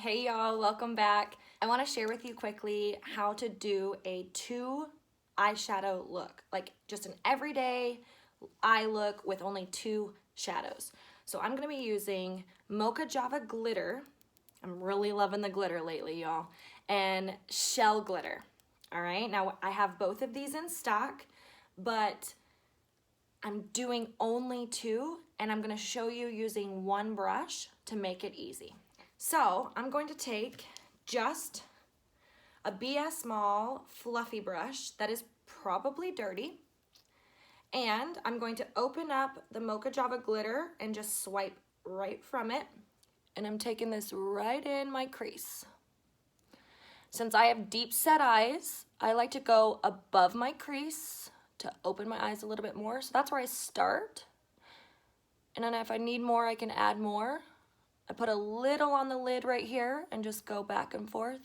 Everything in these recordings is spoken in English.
Hey y'all, welcome back. I want to share with you quickly how to do a 2 eyeshadow look, like just an everyday eye look with only 2 shadows. So I'm going to be using Mocha Java glitter. I'm really loving the glitter lately, y'all. And shell glitter. All right, now I have both of these in stock, but I'm doing only 2, and I'm going to show you using one brush to make it easy. So I'm going to take just a BS Small fluffy brush that is probably dirty, and I'm going to open up the Mocha Java glitter and just swipe right from it, and I'm taking this right in my crease. Since I have deep set eyes, I like to go above my crease to open my eyes a little bit more, so that's where I start. And then if I need more, I can add more. I put a little on the lid right here and just go back and forth.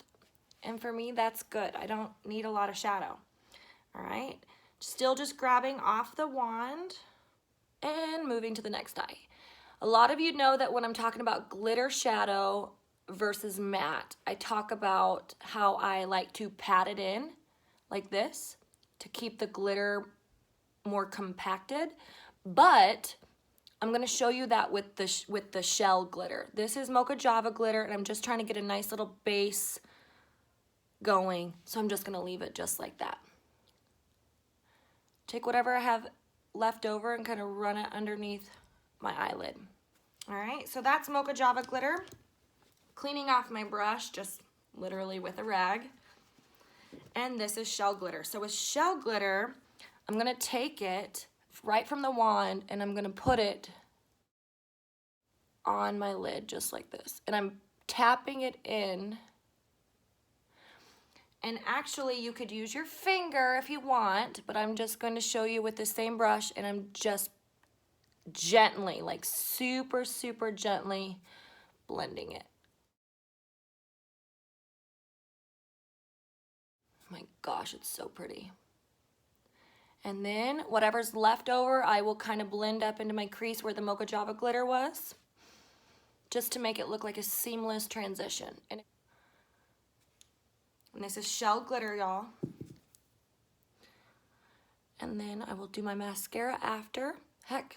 And for me, that's good. I don't need a lot of shadow. All right, still just grabbing off the wand and moving to the next eye. A lot of you know that when I'm talking about glitter shadow versus matte, I talk about how I like to pat it in like this to keep the glitter more compacted, but I'm gonna show you that with the shell glitter. This is Mocha Java glitter, and I'm just trying to get a nice little base going, so I'm just gonna leave it just like that. Take whatever I have left over and kind of run it underneath my eyelid. All right, so that's Mocha Java glitter. Cleaning off my brush, just literally with a rag. And this is shell glitter. So with shell glitter, I'm gonna take it right from the wand and I'm gonna put it on my lid just like this. And I'm tapping it in. And actually you could use your finger if you want, but I'm just going to show you with the same brush, and I'm just gently, like super, super gently blending it. My gosh, it's so pretty. And then whatever's left over, I will kind of blend up into my crease where the Mocha Java glitter was, just to make it look like a seamless transition. And this is shell glitter, y'all. And then I will do my mascara after. Heck,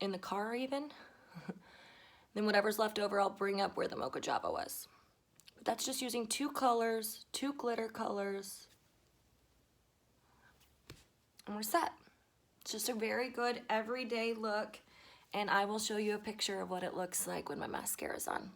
in the car even. Then whatever's left over, I'll bring up where the Mocha Java was. But that's just using 2 colors, 2 glitter colors. And we're set. It's just a very good everyday look, and I will show you a picture of what it looks like when my mascara's on.